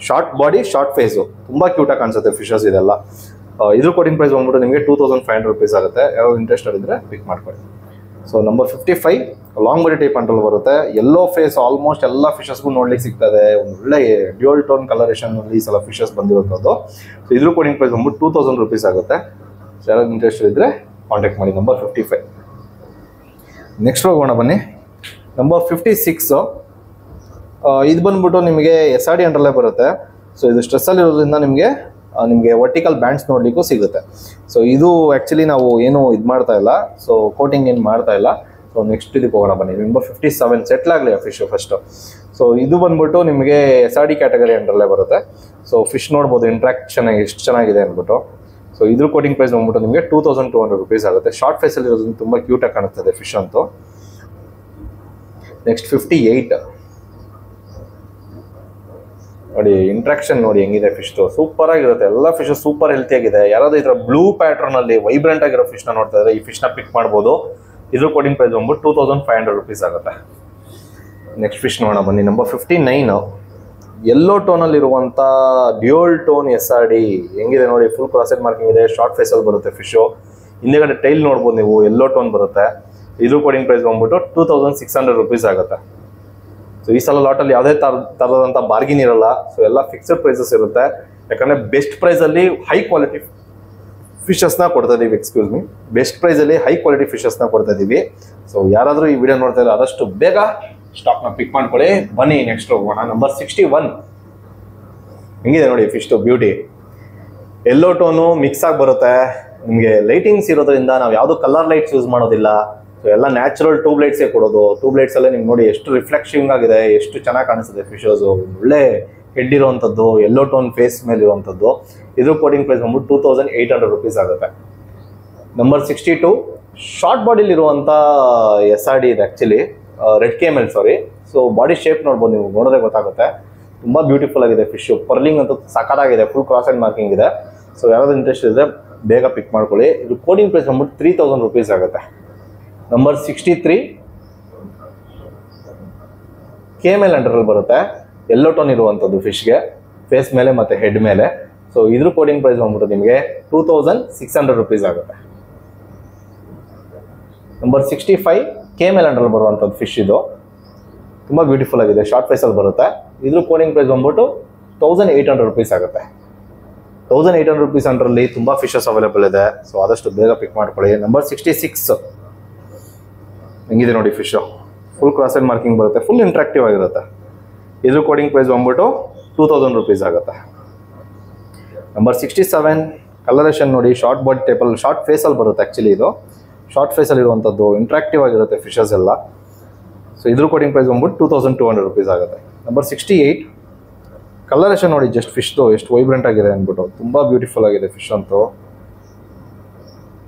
Short body short face, ತುಂಬ ಕ್ಯೂಟಾಗಿ ಕಾಣಿಸುತ್ತೆ ಫಿಶಸ್ ಇದೆಲ್ಲ. ಇದ್ರ ಕೋಟಿಂಗ್ ಪ್ರೈಸ್ ಬಂದ್ಬಿಟ್ಟು ನಿಮಗೆ 2500 rupees ಆಗುತ್ತೆ. ಯಾರು ಇಂಟ್ರೆಸ್ಟೆಡ್ ಇದ್ರೆ ಪಿಕ್ ಮಾಡ್ಕೊಳ್ಳಿ. So number 55 long body type ಅಂಟ್ರಲ್ಲಿ ಬರುತ್ತೆ. ಯೆಲ್ಲೋ ಫೇಸ್ ಆಲ್ಮೋಸ್ಟ್ ಎಲ್ಲ ಫಿಶಸ್ಗೂ ನೋಡ್ಲಿಕ್ಕೆ ಸಿಗ್ತದೆ. ಒಂದು ಒಳ್ಳೆ ಡ್ಯೂಯಲ್ ಟೋನ್ ಕಲರೇಷನ್ ಈ ಸಲ ಫಿಶಸ್ ಬಂದಿರೋದು. ಸೊ ಇದ್ರ ಕೋಟಿಂಗ್ ಪ್ರೈಸ್ ಬಂದ್ಬಿಟ್ಟು 2000 rupees ಆಗುತ್ತೆ. ಸೊ ಯಾರು ಇಂಟ್ರೆಸ್ಟೆಡ್ ಇದ್ರೆ ಕಾಂಟ್ಯಾಕ್ಟ್ ಮಾಡಿ. ನಂಬರ್ 55. ನೆಕ್ಸ್ಟ್ ಹೋಗೋಣ ಬನ್ನಿ. ನಂಬರ್ 56 ಇದು ಬಂದ್ಬಿಟ್ಟು ನಿಮಗೆ SRD ಅಂಡ್ರಲ್ಲೇ ಬರುತ್ತೆ. ಸೊ ಇದು ಸ್ಟ್ರೆಸ್ಸಲ್ಲಿ ಇರೋದ್ರಿಂದ ನಿಮಗೆ ವರ್ಟಿಕಲ್ ಬ್ಯಾಂಡ್ಸ್ ನೋಡ್ಲಿಕ್ಕೂ ಸಿಗುತ್ತೆ. ಸೊ ಇದು ಆ್ಯಕ್ಚುಲಿ ನಾವು ಏನು ಇದು ಮಾಡ್ತಾ ಇಲ್ಲ, ಸೊ ಕೋಟಿಂಗ್ ಏನು ಮಾಡ್ತಾ ಇಲ್ಲ. ಸೊ ನೆಕ್ಸ್ಟ್ ಇದಕ್ಕೆ ಹೋಗೋಣ ಬನ್ನಿ. ನಂಬರ್ 57 ಸೆಟ್ಲ್ ಆಗಲಿ ಆ ಫಿಶು ಫಸ್ಟು. ಸೊ ಇದು ಬಂದ್ಬಿಟ್ಟು ನಿಮಗೆ SRD ಕ್ಯಾಟಗರಿ ಅಂಡರಲ್ಲೇ ಬರುತ್ತೆ. ಸೊ ಫಿಶ್ ನೋಡ್ಬೋದು ಇಂಟ್ರಾಕ್ಷನ್ ಎಷ್ಟು ಚೆನ್ನಾಗಿದೆ ಅಂದ್ಬಿಟ್ಟು. ಸೊ ಇದ್ರ ಕೋಟಿಂಗ್ ಪ್ರೈಸ್ ಬಂದ್ಬಿಟ್ಟು ನಿಮಗೆ 2200 rupees ಆಗುತ್ತೆ. ಶಾರ್ಟ್ ಫೇಸಲ್ಲಿ ಇರೋದ್ರಿಂದ ತುಂಬ ಕ್ಯೂಟಾಗಿ ಕಾಣಿಸ್ತದೆ ಫಿಶ್ ಅಂತೂ. ನೆಕ್ಸ್ಟ್ 58 ನೋಡಿ, ಇಂಟ್ರಾಕ್ಷನ್ ನೋಡಿ ಹೆಂಗಿದೆ ಫಿಶ್ದು, ಸೂಪರ್ ಆಗಿರುತ್ತೆ. ಎಲ್ಲ ಫಿಶ್ ಸೂಪರ್ ಹೆಲ್ತಿ ಆಗಿದೆ. ಯಾರಾದ್ರೂ ಈ ಥರ ಬ್ಲೂ ಪ್ಯಾಟರ್ನ್ ಅಲ್ಲಿ ವೈಬ್ರೆಂಟ್ ಆಗಿರೋ ಫಿಶ್ನ ನೋಡ್ತಾ ಇದ್ರೆ ಈ ಫಿಶ್ನ ಪಿಕ್ ಮಾಡ್ಬೋದು. ಇದ್ರ ಕೋಟಿಂಗ್ ಪ್ರೈಸ್ ಬಂದ್ಬಿಟ್ಟು 2500 rupees ಆಗುತ್ತೆ. ನೆಕ್ಸ್ಟ್ ಫಿಶ್ ನೋಡೋಣ ಬನ್ನಿ. ನಂಬರ್ 59 ಯೆಲ್ಲೋ ಟೋನಲ್ಲಿ ಇರುವಂಥ ಡ್ಯೂಯಲ್ ಟೋನ್ SRD ಹೆಂಗಿದೆ ನೋಡಿ. ಫುಲ್ ಕ್ರಾಸೆಡ್ ಮಾರ್ಕಿಂಗ್ ಇದೆ. ಶಾರ್ಟ್ ಫೇಸಲ್ಲಿ ಬರುತ್ತೆ ಫಿಶು. ಹಿಂದೆಗಡೆ ಟೈಲ್ ನೋಡ್ಬೋದು ನೀವು, ಯೆಲ್ಲೋ ಟೋನ್ ಬರುತ್ತೆ. ಇದ್ರ ಕೋಟಿಂಗ್ ಪ್ರೈಸ್ ಬಂದ್ಬಿಟ್ಟು 2600 rupees ಆಗುತ್ತೆ. ಸೊ ಈ ಸಲ ಲಾಟಲ್ಲಿ ಯಾವುದೇ ಥರದಂಥ ಬಾರ್ಗಿನ್ ಇರಲ್ಲ. ಸೊ ಎಲ್ಲ ಫಿಕ್ಸೆಡ್ ಪ್ರೈಸಸ್ ಇರುತ್ತೆ. ಯಾಕಂದರೆ ಬೆಸ್ಟ್ ಪ್ರೈಸಲ್ಲಿ ಹೈ ಕ್ವಾಲಿಟಿ ಫಿಶಸ್ನ ಕೊಡ್ತಾ ಇದೀವಿ. ಬೆಸ್ಟ್ ಪ್ರೈಸಲ್ಲಿ ಹೈ ಕ್ವಾಲಿಟಿ ಫಿಶಸ್ನ ಕೊಡ್ತಾ ಇದೀವಿ. ಸೊ ಯಾರಾದರೂ ಈ ವಿಡಿಯೋ ನೋಡ್ತಾ ಇಲ್ಲ ಆದಷ್ಟು ಬೇಗ ಸ್ಟಾಕ್ನ ಪಿಕ್ ಮಾಡ್ಕೊಳ್ಳಿ. ಬನ್ನಿ ನೆಕ್ಸ್ಟ್ ಹೋಗೋಣ. ನಂಬರ್ 61 ಹೆಂಗಿದೆ ನೋಡಿ ಫಿಶ್ದು ಬ್ಯೂಟಿ. ಯೆಲ್ಲೋ ಟೋನು ಮಿಕ್ಸ್ ಆಗಿ ಬರುತ್ತೆ. ನಿಮಗೆ ಲೈಟಿಂಗ್ಸ್ ಇರೋದ್ರಿಂದ ನಾವು ಯಾವುದು ಕಲರ್ ಲೈಟ್ಸ್ ಯೂಸ್ ಮಾಡೋದಿಲ್ಲ. ಸೊ ಎಲ್ಲ ನ್ಯಾಚುರಲ್ ಟ್ಯೂಬ್ ಲೈಟ್ಸೇ ಕೊಡೋದು. ಟ್ಯೂಬ್ ಲೈಟ್ಸಲ್ಲೇ ನಿಮ್ಗೆ ನೋಡಿ ಎಷ್ಟು ರಿಫ್ಲೆಕ್ಷಿಂಗ್ ಆಗಿದೆ, ಎಷ್ಟು ಚೆನ್ನಾಗಿ ಕಾಣಿಸ್ತದೆ ಫಿಶಸು. ಒಳ್ಳೆ ಹೆಡ್ ಇರುವಂಥದ್ದು, ಯೆಲ್ಲೋ ಟೋನ್ ಫೇಸ್ ಮೇಲೆ ಇರುವಂಥದ್ದು. ಇದ್ರ ಕೋಟಿಂಗ್ ಪ್ರೈಸ್ ಬಂದ್ಬಿಟ್ಟು 2800 rupees ಆಗುತ್ತೆ. ನಂಬರ್ 62 ಶಾರ್ಟ್ ಬಾಡಿಲಿರುವಂಥ SRD ಇದೆ ಆ್ಯಕ್ಚುಲಿ, ರೆಡ್ KML ಸಾರಿ. ಸೊ ಬಾಡಿ ಶೇಪ್ ನೋಡ್ಬೋದು ನೀವು, ನೋಡೋದೇ ಗೊತ್ತಾಗುತ್ತೆ. ತುಂಬ ಬ್ಯೂಟಿಫುಲ್ ಆಗಿದೆ ಫಿಶು. ಪರ್ಲಿಂಗ್ ಅಂತೂ ಸಖತ್ತಾಗಿದೆ. ಫುಲ್ ಕ್ರಾಸ್ ಆ್ಯಂಡ್ ಮಾರ್ಕಿಂಗ್ ಇದೆ. ಸೊ ಯಾರಾದ್ರೂ ಇಂಟ್ರೆಸ್ಟ್ ಇದ್ದರೆ ಬೇಗ ಪಿಕ್ ಮಾಡ್ಕೊಳ್ಳಿ. ಇದು ಕೋಟಿಂಗ್ ಪ್ರೈಸ್ ಬಂದ್ಬಿಟ್ಟು 3000 rupees ಆಗುತ್ತೆ. ನಂಬರ್ 63 KML ಅಂಡರಲ್ಲಿ ಬರುತ್ತೆ. ಯೆಲ್ಲೋ ಟೋನ್ ಇರುವಂಥದ್ದು ಫಿಶ್ಗೆ, ಫೇಸ್ ಮೇಲೆ ಮತ್ತು ಹೆಡ್ ಮೇಲೆ. ಸೊ ಇದ್ರ ಕೋಟಿಂಗ್ ಪ್ರೈಸ್ ಬಂದ್ಬಿಟ್ಟು ನಿಮಗೆ 2600 rupees ಆಗುತ್ತೆ. ನಂಬರ್ 65 KML ಅಂಡರಲ್ಲಿ ಬರುವಂಥದ್ದು ಫಿಶ್. ಇದು ತುಂಬ ಬ್ಯೂಟಿಫುಲ್ ಆಗಿದೆ. ಶಾರ್ಟ್ ಫೇಸಲ್ಲಿ ಬರುತ್ತೆ. ಇದ್ರ ಕೋಟಿಂಗ್ ಪ್ರೈಸ್ ಬಂದ್ಬಿಟ್ಟು 1800 rupees ಆಗುತ್ತೆ. 1800 rupees ಅಂಡರಲ್ಲಿ ತುಂಬ ಫಿಶಸ್ ಅವೈಲೇಬಲ್ ಇದೆ. ಸೊ ಆದಷ್ಟು ಬೇಗ ಪಿಕ್ ಮಾಡ್ಕೊಳ್ಳಿ. ನಂಬರ್ 66 ಹೆಂಗಿದೆ ನೋಡಿ fish. Full cross and marking ಬರುತ್ತೆ. ಫುಲ್ ಇಂಟ್ರಾಕ್ಟಿವ್ ಆಗಿರುತ್ತೆ. ಇದ್ರ ಕೋಟಿಂಗ್ ಪ್ರೈಸ್ ಬಂದ್ಬಿಟ್ಟು 2000 rupees ಆಗುತ್ತೆ. ನಂಬರ್ 67 ಕಲರೇಷನ್ ನೋಡಿ. ಶಾರ್ಟ್ ಬಾಡಿ ಟೈಪಲ್ಲಿ ಶಾರ್ಟ್ ಫೇಸಲ್ಲಿ ಬರುತ್ತೆ ಆ್ಯಕ್ಚುಲಿ. ಇದು ಶಾರ್ಟ್ ಫೇಸಲ್ಲಿ ಇರುವಂಥದ್ದು ಇಂಟ್ರಾಕ್ಟಿವ್ ಆಗಿರುತ್ತೆ ಫಿಶಸ್ ಎಲ್ಲ. ಸೊ ಇದ್ರ ಕೋಟಿಂಗ್ ಪ್ರೈಸ್ ಬಂದ್ಬಿಟ್ಟು 2200 rupees ಆಗುತ್ತೆ. ನಂಬರ್ 68 ಕಲರೇಷನ್ ನೋಡಿ ಜಸ್ಟ್ ಫಿಶ್ದು ಎಷ್ಟು ವೈಬ್ರೆಂಟ್ ಆಗಿದೆ ಅಂದ್ಬಿಟ್ಟು. ತುಂಬ ಬ್ಯೂಟಿಫುಲ್ ಆಗಿದೆ ಫಿಶ್ ಅಂತೂ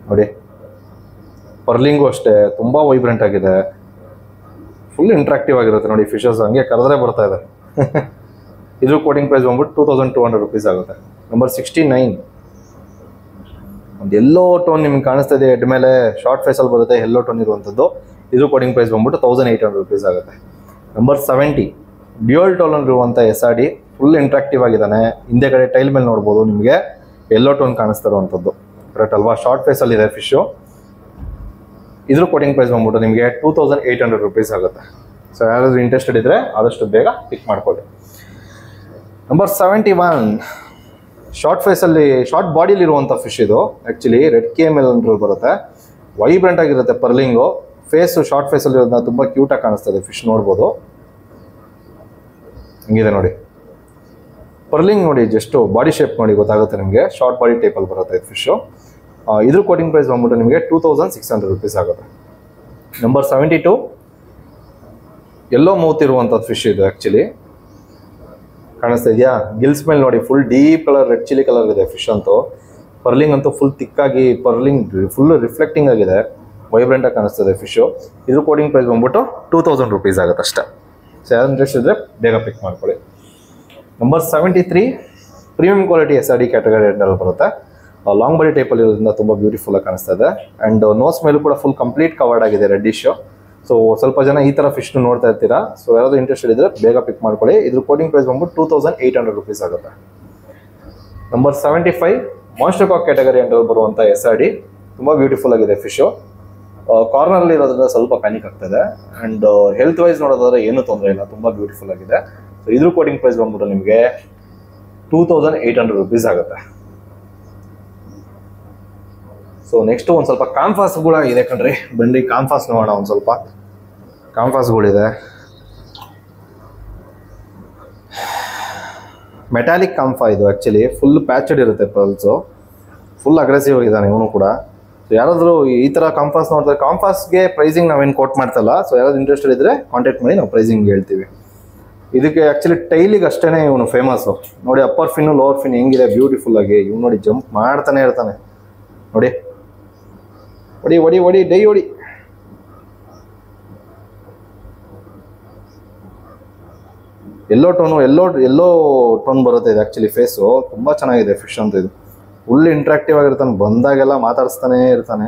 ನೋಡಿ. ಪರ್ಲಿಂಗು ಅಷ್ಟೇ ತುಂಬ ವೈಬ್ರೆಂಟ್ ಆಗಿದೆ. ಫುಲ್ ಇಂಟ್ರಾಕ್ಟಿವ್ ಆಗಿರುತ್ತೆ ನೋಡಿ ಫಿಶಸ್. ಹಂಗೆ ಕರೆದ್ರೆ ಬರ್ತಾ ಇದೆ. ಇದ್ರ ಕೋಟಿಂಗ್ ಪ್ರೈಸ್ ಬಂದ್ಬಿಟ್ಟು 2200 rupees ಆಗುತ್ತೆ. ನಂಬರ್ 69 ಒಂದು ಯೆಲ್ಲೋ ಟೋನ್ ನಿಮ್ಗೆ ಕಾಣಿಸ್ತಾ ಇದೆ ಹೆಡ್ ಮೇಲೆ. ಶಾರ್ಟ್ ಫೇಸಲ್ಲಿ ಬರುತ್ತೆ, ಯೆಲ್ಲೋ ಟೋನ್ ಇರುವಂಥದ್ದು. ಇದ್ರ ಕೋಟಿಂಗ್ ಪ್ರೈಸ್ ಬಂದ್ಬಿಟ್ಟು 1800 rupees ಆಗುತ್ತೆ. ನಂಬರ್ 70 ಡ್ಯೂಯಲ್ ಟೋನ್ ಇರುವಂಥ SRD. ಫುಲ್ ಇಂಟ್ರಾಕ್ಟಿವ್ ಆಗಿದ್ದಾನೆ. ಹಿಂದೆ ಕಡೆ ಟೈಲ್ ಮೇಲೆ ನೋಡ್ಬೋದು ನಿಮಗೆ ಯೆಲ್ಲೋ ಟೋನ್ ಕಾಣಿಸ್ತಾ ಇರುವಂಥದ್ದು. ಕರೆಕ್ಟ್ ಅಲ್ವಾ? ಶಾರ್ಟ್ ಫೇಸಲ್ಲಿ ಇದೆ ಫಿಶು. ಇದ್ರ ಕೋಟಿಂಗ್ ಪ್ರೈಸ್ ಬಂದ್ಬಿಟ್ಟು ನಿಮಗೆ 2800 rupees ಆಗುತ್ತೆ. ಸೊ ಯಾರಾದರೂ ಇಂಟ್ರೆಸ್ಟೆಡ್ ಇದ್ದರೆ ಆದಷ್ಟು ಬೇಗ ಪಿಕ್ ಮಾಡ್ಕೊಳ್ಳಿ. ನಂಬರ್ 71 ಶಾರ್ಟ್ ಫೇಸಲ್ಲಿ ಶಾರ್ಟ್ ಬಾಡಿಲಿರುವಂಥ ಫಿಶ್. ಇದು ಆ್ಯಕ್ಚುಲಿ ರೆಡ್ KML ಅಂದ್ರಲ್ಲಿ ಬರುತ್ತೆ. ವೈಬ್ರೆಂಟ್ ಆಗಿರುತ್ತೆ ಪರ್ಲಿಂಗು. ಫೇಸು ಶಾರ್ಟ್ ಫೇಸಲ್ಲಿ ಇರೋದನ್ನ ತುಂಬ ಕ್ಯೂಟಾಗಿ ಕಾಣಿಸ್ತದೆ ಫಿಶ್ ನೋಡ್ಬೋದು. ಹಿಂಗಿದೆ ನೋಡಿ ಪರ್ಲಿಂಗ್ ನೋಡಿ. ಜಸ್ಟು ಬಾಡಿ ಶೇಪ್ ನೋಡಿ ಗೊತ್ತಾಗುತ್ತೆ ನಿಮಗೆ. ಶಾರ್ಟ್ ಬಾಡಿ ಟೈಪಲ್ಲಿ ಬರುತ್ತೆ ಇದು ಫಿಶು. ಇದ್ರ ಕೋಟಿಂಗ್ ಪ್ರೈಸ್ ಬಂದ್ಬಿಟ್ಟು ನಿಮಗೆ 2600 rupees ಆಗುತ್ತೆ. ನಂಬರ್ 72 ಎಲ್ಲೋ ಮೌತ್ ಇರುವಂಥದ್ದು ಫಿಶ್ ಇದು ಆ್ಯಕ್ಚುಲಿ. ಕಾಣಿಸ್ತಾ ಇದೆಯಾ? ಗಿಲ್ಸ್ ಮೇಲೆ ನೋಡಿ full deep colour red chilli colour ಇದೆ ಫಿಶ್ ಅಂತೂ. ಪರ್ಲಿಂಗ್ ಅಂತೂ ಫುಲ್ ತಿಕ್ಕಾಗಿ ಪರ್ಲಿಂಗ್ ಫುಲ್ ರಿಫ್ಲೆಕ್ಟಿಂಗ್ ಆಗಿದೆ, ವೈಬ್ರೆಂಟಾಗಿ ಕಾಣಿಸ್ತದೆ ಫಿಶು. ಇದ್ರ ಕೋಡಿಂಗ್ ಪ್ರೈಸ್ ಬಂದ್ಬಿಟ್ಟು 2000 rupees ಆಗುತ್ತೆ ಅಷ್ಟೇ. ಸೊ ಯಾರು ಇಂಟ್ರೆಸ್ಟ್ ಇದ್ದರೆ ಬೇಗ ಪಿಕ್ ಮಾಡ್ಕೊಳ್ಳಿ. Number 73 premium quality SRD category ಎಂಡಲ್ಲಿ ಬರುತ್ತೆ. ಲಾಂಗ್ ಬಾಡಿ ಟೈಪಲ್ಲಿ ಇರೋದ್ರಿಂದ ತುಂಬ ಬ್ಯೂಟಿಫುಲ್ಲಾಗಿ ಕಾಣಿಸ್ತಾ ಇದೆ. ಆ್ಯಂಡ್ ನೋಸ್ ಮೇಲೂ ಕೂಡ ಫುಲ್ ಕಂಪ್ಲೀಟ್ ಕವರ್ಡ್ ಆಗಿದೆ ರೆಡ್ಡಿಶು. ಸೊ ಸ್ವಲ್ಪ ಜನ ಈ ಥರ ಫಿಶ್ನು ನೋಡ್ತಾ ಇರ್ತೀರಾ. ಸೊ ಯಾರಾದರೂ ಇಂಟ್ರೆಸ್ಟೆಡ್ ಇದ್ದರೆ ಬೇಗ ಪಿಕ್ ಮಾಡ್ಕೊಳ್ಳಿ. ಇದ್ರ ಕೋಡಿಂಗ್ ಪ್ರೈಸ್ ಬಂದ್ಬಿಟ್ಟು 2800 rupees ಆಗುತ್ತೆ. ನಂಬರ್ 75 ಮಾನ್ಸ್ಟರ್ ಕಾಕ್ ಕ್ಯಾಟಗರಿ ಎಂಡಲ್ಲಿ ಬರುವಂಥ SRD. ತುಂಬ ಬ್ಯೂಟಿಫುಲ್ ಆಗಿದೆ ಫಿಶು. ಕಾರ್ನರಲ್ಲಿ ಇರೋದ್ರಿಂದ ಸ್ವಲ್ಪ ಪ್ಯಾನಿಕ್ ಆಗ್ತದೆ. ಆ್ಯಂಡ್ ಹೆಲ್ತ್ ವೈಸ್ ನೋಡೋದಾದ್ರೆ ಏನೂ ತೊಂದರೆ ಇಲ್ಲ, ತುಂಬ ಬ್ಯೂಟಿಫುಲ್ ಆಗಿದೆ. ಸೊ ಇದ್ರ ಕೋಡಿಂಗ್ ಪ್ರೈಸ್ ಬಂದ್ಬಿಟ್ಟು ನಿಮಗೆ 2800 rupees ಆಗುತ್ತೆ. ಸೊ ನೆಕ್ಸ್ಟ್ ಒಂದು ಸ್ವಲ್ಪ ಕಾಂಫಾಸ್ ಕೂಡ ಇದೆ ಕಣ್ರಿ, ಬನ್ನಿ ಕಾಂಫಾಸ್ ನೋಡೋಣ. ಒಂದು ಸ್ವಲ್ಪ ಕಾಂಫಾಸ್ಗಳಿದೆ. ಮೆಟಾಲಿಕ್ ಕಾಂಫಾ ಇದು ಆ್ಯಕ್ಚುಲಿ ಫುಲ್ ಪ್ಯಾಚಡ್ ಇರುತ್ತೆ ಪರ್ಲ್ಸು, ಫುಲ್ ಅಗ್ರೆಸಿವ್ ಆಗಿದ್ದಾನೆ ಇವನು ಕೂಡ. ಸೊ ಯಾರಾದರೂ ಈ ಥರ ಕಾಂಫಾಸ್ ನೋಡ್ತಾರೆ, ಕಾಂಫಾಸ್ಗೆ ಪ್ರೈಸಿಂಗ್ ನಾವೇನು ಕೋಟ್ ಮಾಡ್ತಲ್ಲ. ಸೊ ಯಾರಾದ್ರು ಇಂಟ್ರೆಸ್ಟೆಡ್ ಇದ್ದರೆ ಕಾಂಟ್ಯಾಕ್ಟ್ ಮಾಡಿ, ನಾವು ಪ್ರೈಸಿಂಗ್ ಹೇಳ್ತೀವಿ. ಇದಕ್ಕೆ ಆ್ಯಕ್ಚುಲಿ ಟೈಲಿಗೆ ಅಷ್ಟೇ ಇವನು ಫೇಮಸ್ಸು. ನೋಡಿ ಅಪ್ಪರ್ ಫಿನ್ನು ಲೋವರ್ ಫಿನ್ ಹೆಂಗಿದೆ ಬ್ಯೂಟಿಫುಲ್ ಆಗಿ. ಇವ್ನು ನೋಡಿ ಜಂಪ್ ಮಾಡ್ತಾನೆ ಇರ್ತಾನೆ ನೋಡಿ. ಹೊಡಿ ಹೊಡಿ ಹೊಡಿ ಡೈ ಹೊಡಿ. ಎಲ್ಲೋ ಟೋನ್ ಬರುತ್ತೆ ಇದು ಆ್ಯಕ್ಚುಲಿ ಫೇಸು. ತುಂಬ ಚೆನ್ನಾಗಿದೆ ಫಿಶ್ ಅಂತ. ಇದು ಫುಲ್ ಇಂಟ್ರಾಕ್ಟಿವ್ ಆಗಿರ್ತಾನೆ, ಬಂದಾಗೆಲ್ಲ ಮಾತಾಡಿಸ್ತಾನೆ ಇರ್ತಾನೆ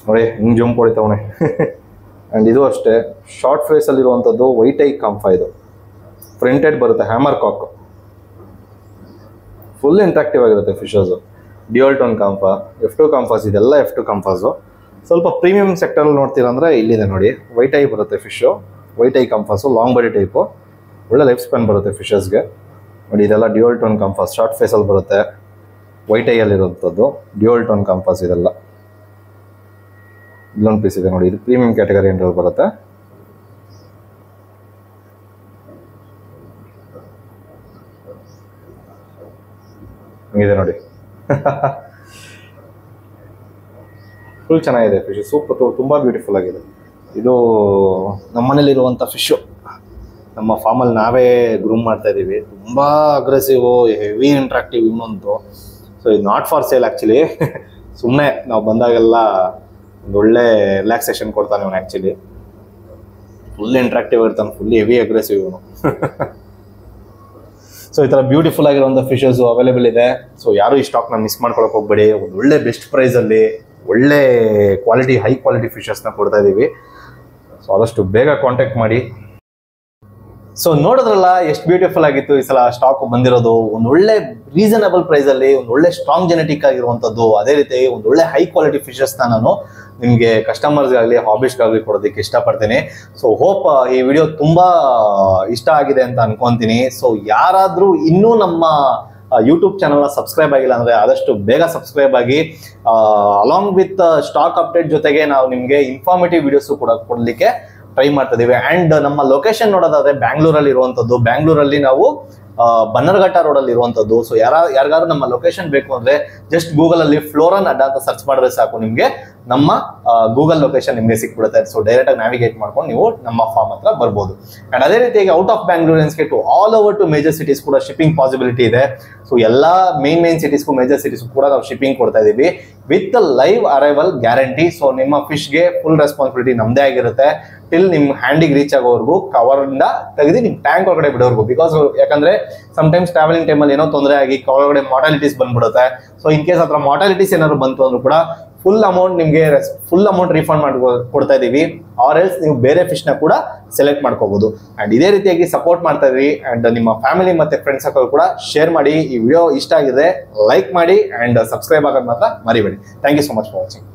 ನೋಡಿ, ಹಿಂಗೆ ಜಂಪ್ ಹೊಡಿತಾವಣೆ. ಆ್ಯಂಡ್ ಇದು ಅಷ್ಟೇ ಶಾರ್ಟ್ ಫೇಸಲ್ಲಿರುವಂಥದ್ದು ವೈಟ್ ಐ ಕಾಂಫಾ. ಇದು ಪ್ರಿಂಟೆಡ್ ಬರುತ್ತೆ, ಹ್ಯಾಮರ್ ಕಾಕ್. ಫುಲ್ ಇಂಟ್ರಾಕ್ಟಿವ್ ಆಗಿರುತ್ತೆ ಫಿಶಸು. ಡ್ಯೂಯಲ್ ಟೋನ್ ಕಾಂಫಾ, F2 ಕಾಂಫಾಸ್, ಇದೆಲ್ಲ F2 ಕಾಂಫಾಸು. ಸ್ವಲ್ಪ ಪ್ರೀಮಿಯಂ ಸೆಕ್ಟರಲ್ಲಿ ನೋಡ್ತೀರಾ ಅಂದರೆ ಇಲ್ಲಿದೆ ನೋಡಿ, ವೈಟ್ ಐ ಬರುತ್ತೆ ಫಿಶು. ವೈಟ್ ಐ ಕಾಂಫಾಸು, ಲಾಂಗ್ ಬಾಡಿ ಟೈಪು, ಒಳ್ಳೆ ಲೈಫ್ ಸ್ಪ್ಯಾನ್ ಬರುತ್ತೆ ಫಿಶಸ್ಗೆ ನೋಡಿ. ಇದೆಲ್ಲ ಡ್ಯೂಯಲ್ ಟೋನ್ ಕಾಂಫಾಸ್, ಶಾರ್ಟ್ ಫೇಸಲ್ಲಿ ಬರುತ್ತೆ, ವೈಟ್ ಐಯಲ್ಲಿರುವಂಥದ್ದು ಡ್ಯೂಯಲ್ ಟೋನ್ ಕಾಂಫಾಸ್. ಇದೆಲ್ಲ ಇಲ್ಲೊಂದು ಪೀಸ್ ಇದೆ ನೋಡಿ, ಇದು ಪ್ರೀಮಿಯಂ ಕ್ಯಾಟಗರಿ ಅಂತ ಬರುತ್ತೆ. ಹಂಗಿದೆ ನೋಡಿ. ಫುಲ್ ಚೆನ್ನಾಗಿದೆ ಫಿಶ್, ಸೂಪರ್, ತುಂಬ ಬ್ಯೂಟಿಫುಲ್ ಆಗಿದೆ. ಇದು ನಮ್ಮನೇಲಿರುವಂಥ ಫಿಶು, ನಮ್ಮ ಫಾರ್ಮಲ್ಲಿ ನಾವೇ ಗ್ರೂಮ್ ಮಾಡ್ತಾ ಇದ್ದೀವಿ. ತುಂಬ ಅಗ್ರೆಸಿವು, ಹೆವಿ ಇಂಟ್ರಾಕ್ಟಿವ್ ಇವನಂತೂ. ಸೊ ಇದು ನಾಟ್ ಫಾರ್ ಸೇಲ್ ಆ್ಯಕ್ಚುಲಿ. ಸುಮ್ಮನೆ ನಾವು ಬಂದಾಗೆಲ್ಲ ಒಂದು ಒಳ್ಳೆ ರಿಲ್ಯಾಕ್ಸೇಷನ್ ಕೊಡ್ತಾನೆ ಇವನು ಆ್ಯಕ್ಚುಲಿ. ಫುಲ್ ಇಂಟ್ರಾಕ್ಟಿವ್ ಇರ್ತಾನೆ, ಫುಲ್ ಹೆವಿ ಅಗ್ರೆಸಿವ್ ಇವನು. ಸೊ ಈ ಥರ ಬ್ಯೂಟಿಫುಲ್ ಆಗಿರುವಂಥ ಫಿಶಸ್ ಅವೈಲೇಬಲ್ ಇದೆ. ಸೊ ಯಾರು ಈ ಸ್ಟಾಕ್ನ ಮಿಸ್ ಮಾಡ್ಕೊಳಕ್ಕೆ ಹೋಗ್ಬೇಡಿ. ಒಂದು ಒಳ್ಳೆ ಬೆಸ್ಟ್ ಪ್ರೈಸಲ್ಲಿ ಒಳ್ಳೆ ಕ್ವಾಲಿಟಿ, ಹೈ ಕ್ವಾಲಿಟಿ ಫಿಶಸ್ನ ಕೊಡ್ತಾ ಇದ್ದೀವಿ. ಸೊ ಆದಷ್ಟು ಬೇಗ ಕಾಂಟ್ಯಾಕ್ಟ್ ಮಾಡಿ. ಸೊ ನೋಡಿದ್ರಲ್ಲ ಎಷ್ಟು ಬ್ಯೂಟಿಫುಲ್ ಆಗಿತ್ತು ಈ ಸಲ ಸ್ಟಾಕ್ ಬಂದಿರೋದು. ಒಂದು ಒಳ್ಳೆ ರೀಸನಬಲ್ ಪ್ರೈಸಲ್ಲಿ ಒಂದು ಒಳ್ಳೆ ಸ್ಟ್ರಾಂಗ್ ಜೆನೆಟಿಕ್ ಆಗಿರುವಂಥದ್ದು, ಅದೇ ರೀತಿ ಒಂದು ಒಳ್ಳೆ ಹೈ ಕ್ವಾಲಿಟಿ ಫಿಶಸ್ನ ನಾನು ನಿಮಗೆ ಕಸ್ಟಮರ್ಸ್ಗಾಗಲಿ ಹಾಬೀಸ್ಗಾಗಲಿ ಕೊಡೋದಕ್ಕೆ ಇಷ್ಟಪಡ್ತೀನಿ. ಸೊ ಹೋಪ್ ಈ ವಿಡಿಯೋ ತುಂಬ ಇಷ್ಟ ಆಗಿದೆ ಅಂತ ಅನ್ಕೊಂತೀನಿ. ಸೊ ಯಾರಾದರೂ ಇನ್ನೂ ನಮ್ಮ ಯೂಟ್ಯೂಬ್ ಚಾನಲ್ನ ಸಬ್ಸ್ಕ್ರೈಬ್ ಆಗಿಲ್ಲ ಅಂದರೆ ಆದಷ್ಟು ಬೇಗ ಸಬ್ಸ್ಕ್ರೈಬ್ ಆಗಿ. ಅಲಾಂಗ್ ವಿತ್ ಸ್ಟಾಕ್ ಅಪ್ಡೇಟ್ ಜೊತೆಗೆ ನಾವು ನಿಮಗೆ ಇನ್ಫಾರ್ಮೇಟಿವ್ ವಿಡಿಯೋಸು ಕೂಡ ಕೊಡಲಿಕ್ಕೆ ಟ್ರೈ ಮಾಡ್ತಾ ಇದೀವಿ. ಆ್ಯಂಡ್ ನಮ್ಮ ಲೊಕೇಶನ್ ನೋಡೋದಾದ್ರೆ ಬ್ಯಾಂಗ್ಳೂರಲ್ಲಿ ಇರುವಂಥದ್ದು. ಬ್ಯಾಂಗ್ಳೂರಲ್ಲಿ ನಾವು ಬನ್ನರ್ಘಟ್ಟ ರೋಡಲ್ಲಿ ಇರುವಂಥದ್ದು. ಸೊ ಯಾರಿಗಾದ್ರೂ ನಮ್ಮ ಲೊಕೇಶನ್ ಬೇಕು ಅಂದರೆ ಜಸ್ಟ್ ಗೂಗಲಲ್ಲಿ ಫ್ಲೋರನ್ ಅಡ್ಡ ಅಂತ ಸರ್ಚ್ ಮಾಡಿದ್ರೆ ಸಾಕು, ನಿಮಗೆ ನಮ್ಮ ಗೂಗಲ್ ಲೊಕೇಶನ್ ನಿಮಗೆ ಸಿಕ್ಬಿಡುತ್ತೆ. ಸೊ ಡೈರೆಕ್ಟಾಗಿ ನ್ಯಾವಿಗೇಟ್ ಮಾಡ್ಕೊಂಡು ನೀವು ನಮ್ಮ ಫಾರ್ಮ್ ಹತ್ರ ಬರ್ಬೋದು. ಆ್ಯಂಡ್ ಅದೇ ರೀತಿಯಾಗಿ ಔಟ್ ಆಫ್ ಬ್ಯಾಂಗ್ಳೂರಿಯನ್ಸ್ಗೆ to all over to major cities ಕೂಡ ಶಿಪ್ಪಿಂಗ್ ಪಾಸಿಬಿಲಿಟಿ ಇದೆ. ಸೊ ಎಲ್ಲ ಮೇನ್ ಸಿಟೀಸ್ಗೂ ಮೇಜರ್ ಸಿಟೀಸ್ಗೂ ಕೂಡ ನಾವು ಶಿಪ್ಪಿಂಗ್ ಕೊಡ್ತಾ ಇದ್ದೀವಿ with live arrival guarantee. So ನಿಮ್ಮ ಫಿಶ್ಗೆ ಫುಲ್ ರೆಸ್ಪಾನ್ಸಿಬಿಲಿಟಿ ನಮ್ಮದೇ ಆಗಿರುತ್ತೆ ಟಿಲ್ ನಿಮ್ಮ ಹ್ಯಾಂಡಿಗೆ ರೀಚ್ ಆಗೋವರೆಗೂ, ಕವರಿಂದ ತೆಗೆದು ನಿಮ್ಮ ಟ್ಯಾಂಕ್ ಒಳಗಡೆ ಬಿಡೋವರೆಗೂ. ಬಿಕಾಸ್ ಯಾಕಂದ್ರೆ ಸಮ್ಟೈಮ್ಸ್ ಟ್ರಾವೆಲಿಂಗ್ ಟೈಮಲ್ಲಿ ಏನೋ ತೊಂದರೆ ಆಗಿ ಒಳಗಡೆ ಮಾರ್ಟಾಲಿಟೀಸ್ ಬಂದ್ಬಿಡುತ್ತೆ. ಸೊ ಇನ್ ಕೇಸ್ ಹತ್ರ ಮಾರ್ಟಾಲಿಟೀಸ್ ಏನಾದ್ರು ಬಂತು ಅಂದ್ರೂ ಕೂಡ ಫುಲ್ ಅಮೌಂಟ್ ರೀಫಂಡ್ ಮಾಡಿ ಕೊಡ್ತಾ ಇದೀವಿ. ಆರ್ ಎಲ್ಸ್ ನೀವು ಬೇರೆ ಫಿಶ್ನ ಕೂಡ ಸೆಲೆಕ್ಟ್ ಮಾಡ್ಕೋಬಹುದು. ಅಂಡ್ ಇದೇ ರೀತಿಯಾಗಿ ಸಪೋರ್ಟ್ ಮಾಡ್ತಾ ಇದ್ರಿ. ಅಂಡ್ ನಿಮ್ಮ ಫ್ಯಾಮಿಲಿ ಮತ್ತೆ ಫ್ರೆಂಡ್ಸ್ ಸರ್ಕಲ್ ಕೂಡ ಶೇರ್ ಮಾಡಿ. ಈ ವಿಡಿಯೋ ಇಷ್ಟ ಆಗಿದೆ ಲೈಕ್ ಮಾಡಿ ಅಂಡ್ ಸಬ್ಸ್ಕ್ರೈಬ್ ಆಗೋದು ಮಾತ್ರ ಮರಿಬೇಡಿ. Thank you so much for watching.